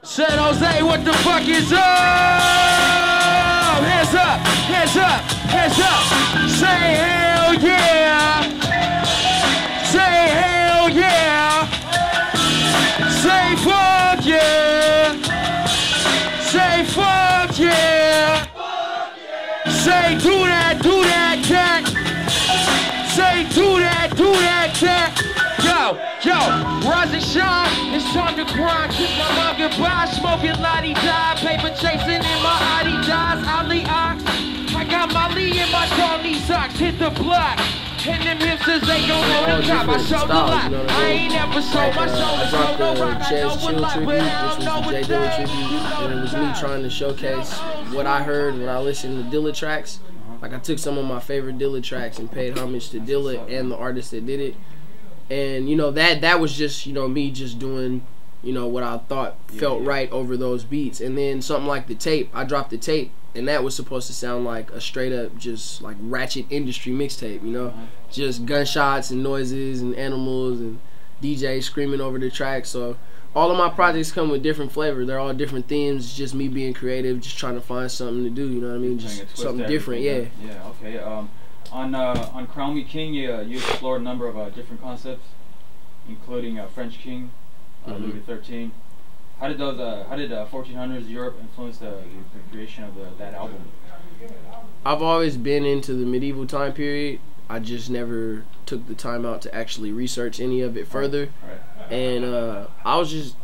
San Jose, what the fuck is up? Hands up, hands up, hands up. Say hell yeah. Say hell yeah. Say fuck yeah. Say fuck yeah. Say do that cat. Say do that cat. Yo, rise and shine, it's time to grind. Kiss my mom goodbye, smoking la-di-da. Paper chasing in my Adidas, Ali Ox. I got my Lee in my Tony socks, hit the block. And them hipsters, they gon' know the top. I showed the lot, I ain't never sold my soul. I dropped the Chaz Chill tribute, which was the J Dilla tribute. And it was me trying to showcase what I heard when I listened to Dilla tracks. Like I took some of my favorite Dilla tracks and paid homage to Dilla and the artist that did it. And you know that was just, you know, me just doing, you know, what I thought felt right over those beats. And then something like the tape, I dropped the tape, and that was supposed to sound like a straight up just like ratchet industry mixtape, you know, just gunshots and noises and animals and DJs screaming over the track. So all of my projects come with different flavors. They're all different themes. It's just me being creative, just trying to find something to do. You know what I mean? Just something different. Yeah. Yeah. Okay. On Crown Me King, you explored a number of different concepts, including French King, Louis XIII. How did 1400s Europe influence the creation of that album? I've always been into the medieval time period. I just never took the time out to actually research any of it further. Right. And I was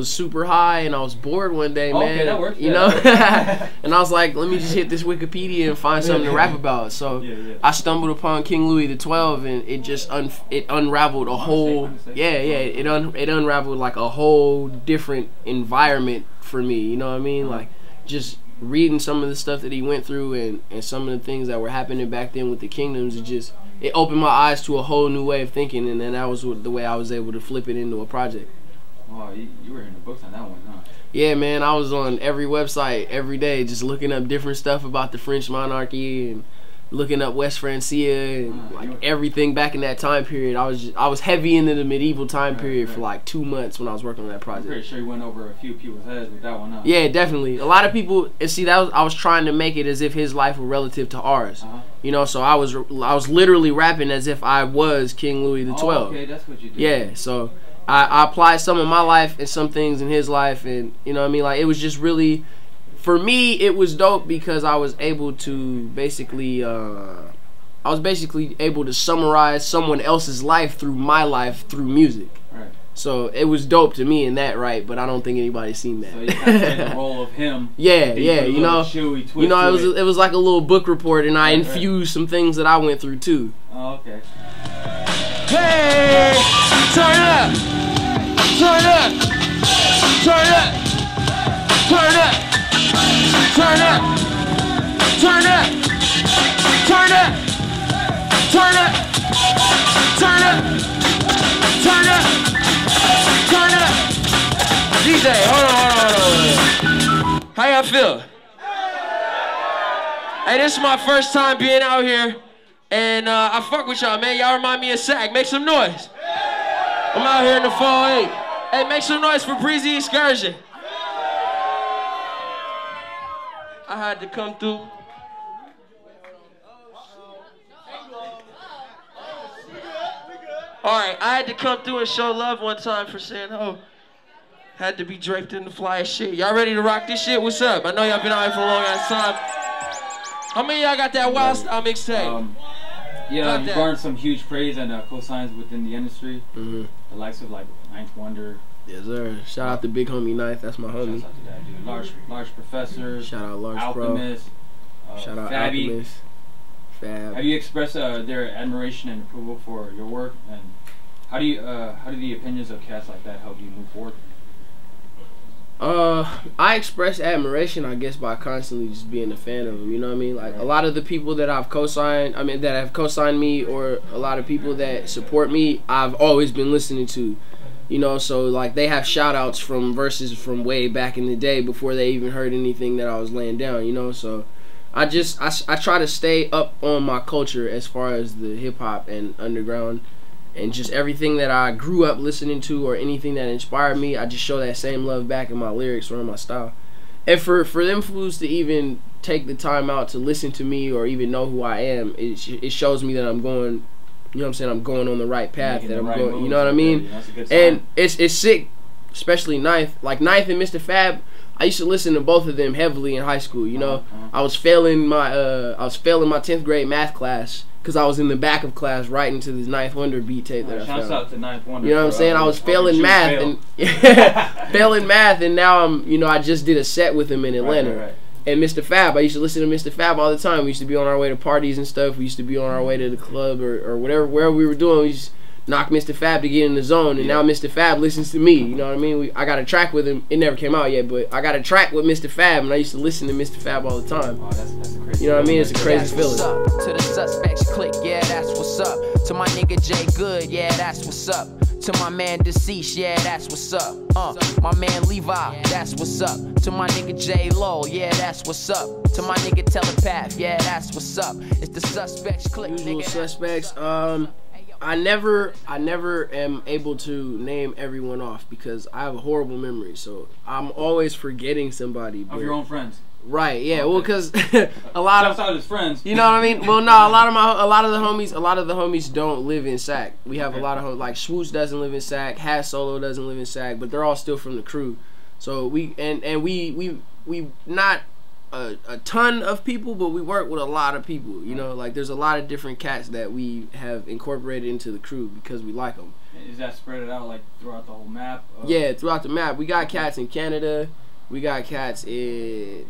super high and I was bored one day, man. Okay, that works. You know? And I was like, let me just hit this Wikipedia and find something to rap about. So I stumbled upon King Louis XII, and it just it unraveled a whole it unraveled like a whole different environment for me. You know what I mean? Like just reading some of the stuff that he went through and some of the things that were happening back then with the kingdoms, it opened my eyes to a whole new way of thinking, and then that was the way I was able to flip it into a project. Wow, you were in the books on that one, huh? Yeah, man, I was on every website every day just looking up different stuff about the French monarchy and looking up West Francia and like everything back in that time period. I was heavy into the medieval time period for like 2 months when I was working on that project. I'm pretty sure you went over a few people's heads with that one, huh? Yeah, definitely. A lot of people, and see, I was trying to make it as if his life were relative to ours. You know, so I was literally rapping as if I was King Louis XII. Oh, okay, that's what you did. Yeah, so I applied some of my life and some things in his life, and you know what I mean, like it was just really, for me, it was dope because I was able to basically able to summarize someone else's life through my life through music. Right. So it was dope to me in that, right? But I don't think anybody's seen that. So you kind of played the role of him. Yeah, you know, Chuuwee twist it was like a little book report, and I infused some things that I went through too. Oh, okay. Hey, turn up, turn up, turn up, turn up, turn up, turn up, turn up, turn up, turn up, turn up, turn up. DJ, hold on. How y'all feel? Hey, this is my first time being out here. And I fuck with y'all, man. Y'all remind me of Sac. Make some noise. I'm out here in the 408. Hey, make some noise for Breezy Excursion. I had to come through. Alright, I had to come through and show love one time for saying, oh, had to be draped in the fly shit. Y'all ready to rock this shit? What's up? I know y'all been out here for a long ass time. How many of y'all got that Wild Style mixtape? Yeah, you garnered some huge praise and cosigns within the industry. The likes of like Ninth Wonder. Yes, sir. Shout out to Big Homie Ninth. That's my homie. Shout out to that dude. Large Professor. Shout out Large Alchemist. Shout out FAB. Alchemist. Fab. Have you expressed their admiration and approval for your work? And how do the opinions of cats like that help you move forward? I express admiration, I guess, by constantly just being a fan of them. You know what I mean? Like a lot of the people that I've co-signed, that have co-signed me, or a lot of people that support me, I've always been listening to. You know, so like they have shout outs from verses from way back in the day before they even heard anything that I was laying down, you know. So I try to stay up on my culture as far as the hip hop and underground And just everything that I grew up listening to or anything that inspired me, I just show that same love back in my lyrics or in my style. And for them fools to even take the time out to listen to me or even know who I am, it shows me that I'm going, you know what I'm saying, I'm going on the right path, that I'm going, moves, you know what I mean? That's a good sign. And it's sick, especially Ninth. Like Ninth and Mistah FAB, I used to listen to both of them heavily in high school, you know? I was failing my 10th grade math class because I was in the back of class writing to this Ninth Wonder beat tape that I found. Shouts out to Ninth Wonder. You know what I'm saying? I was failing math and failing math, and now I'm, you know, I just did a set with him in Atlanta. Right. And Mistah FAB, I used to listen to Mistah FAB all the time. We used to be on our way to parties and stuff. We used to be on our way to the club or whatever, wherever we were doing. We just knock Mistah FAB to get in the zone, and now Mistah FAB listens to me. You know what I mean? I got a track with him. It never came out yet, but I got a track with Mistah FAB, and I used to listen to Mistah FAB all the time. Oh, that's a crazy. You know what I mean? It's a crazy feeling. To the suspects click, yeah, that's what's up. To my nigga Jay Good, yeah, that's what's up. To my man Deceased, yeah, that's what's up. My man Levi, that's what's up. To my nigga J Lo, yeah, that's what's up. To my nigga Telepath, yeah, that's what's up. It's the suspects click, Usual nigga. Suspects. I never am able to name everyone off because I have a horrible memory, so I'm always forgetting somebody. Of your own friends. Right, yeah. Okay. Well, because a lot of his friends. You know what I mean? Well, no, a lot of the homies don't live in Sac. We have a lot of like Swoosh doesn't live in Sac, Has Solo doesn't live in Sac, but they're all still from the crew. So we not a ton of people, but we work with a lot of people. You know, like there's a lot of different cats that we have incorporated into the crew because we like them. Is that spread out like throughout the whole map? Yeah, throughout the map. We got cats in Canada. We got cats in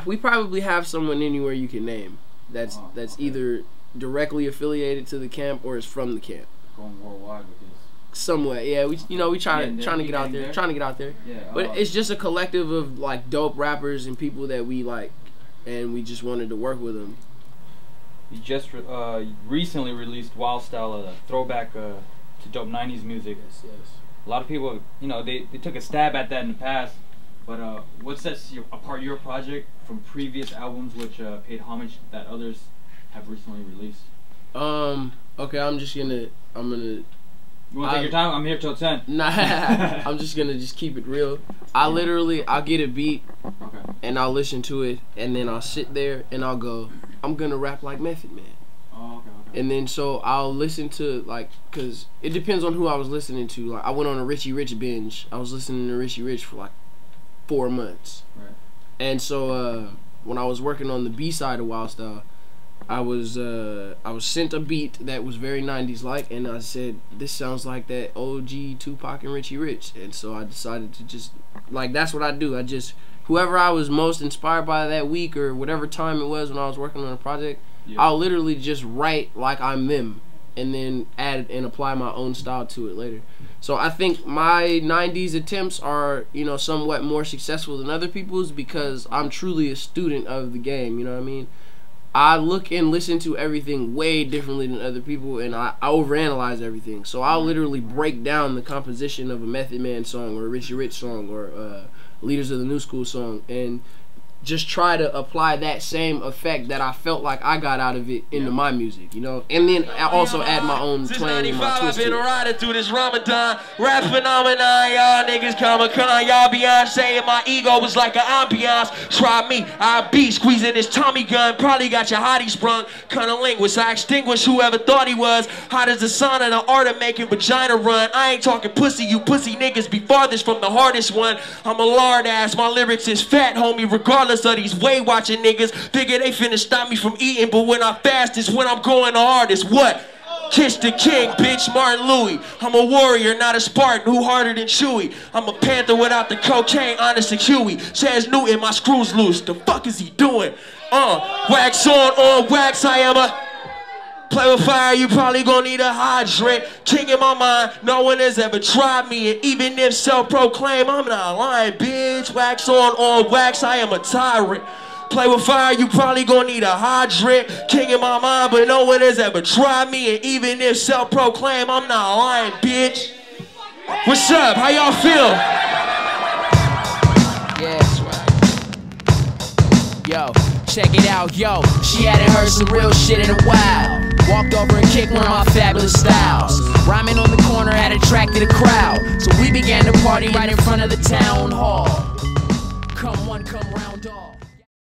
we probably have someone anywhere you can name that's either directly affiliated to the camp or is from the camp. Going worldwide with this. Somewhat, yeah. We trying to get out there, Yeah, but it's just a collective of like dope rappers and people that we like, and we just wanted to work with them. You just recently released Wild Style, a throwback to dope '90s music. Yes. A lot of people, you know, they took a stab at that in the past. But what sets apart your project from previous albums which paid homage that others have recently released? Okay, I'm gonna. You wanna take your time? I'm here till 10. Nah, I'm just gonna keep it real. I'll get a beat, and I'll listen to it, and then I'll sit there and I'll go, I'm gonna rap like Method Man. Oh, okay. And then so I'll listen to cause it depends on who I was listening to. Like I went on a Richie Rich binge. I was listening to Richie Rich for like 4 months. Right. And so when I was working on the B side of Wild Style, I was sent a beat that was very 90s like, and I said, this sounds like that OG Tupac and Richie Rich. And so I decided to just that's what I do. I just whoever I was most inspired by that week or whatever time it was when I was working on a project, I'll literally just write like I'm them and then add and apply my own style to it later. So I think my 90s attempts are, you know, somewhat more successful than other people's because I'm truly a student of the game, you know what I mean? I look and listen to everything way differently than other people, and I overanalyze everything. So I'll literally break down the composition of a Method Man song or a Richie Rich song or Leaders of the New School song and just try to apply that same effect that I felt like I got out of it into my music, you know? And then I also add my own twang and my twist to it. I've been riding through this Ramadan, rap phenomenon, y'all niggas Comic-Con, y'all Beyonce, and my ego was like an ambiance. Try me, I be squeezing this Tommy gun, probably got your hottie sprung. Cunnilinguist, I extinguish whoever thought he was. Hot as the sun and the art of making vagina run. I ain't talking pussy, you pussy niggas be farthest from the hardest one. I'm a lard ass, my lyrics is fat, homie, regardless of these way watching niggas. Figure they finna stop me from eating, but when I fast is when I'm going the hardest. What? Kiss the king, bitch, Martin Louis. I'm a warrior, not a Spartan, who harder than Chuuwee. I'm a panther without the cocaine, honest and Chuuwee. Chaz Newton, my screws loose. The fuck is he doing? Wax on wax, I am a... Play with fire, you probably gon' need a hydrant. King in my mind, no one has ever tried me. And even if self-proclaimed, I'm not lying, bitch. Wax on wax, I am a tyrant. Play with fire, you probably gon' need a hydrant. King in my mind, but no one has ever tried me. And even if self-proclaimed, I'm not lying, bitch. What's up? How y'all feel? Yeah, yo, check it out, yo. She hadn't heard some real shit in a while. Walked over and kicked one of my fabulous styles. Rhyming on the corner had attracted a crowd, so we began to party right in front of the town hall. Come one, come round all.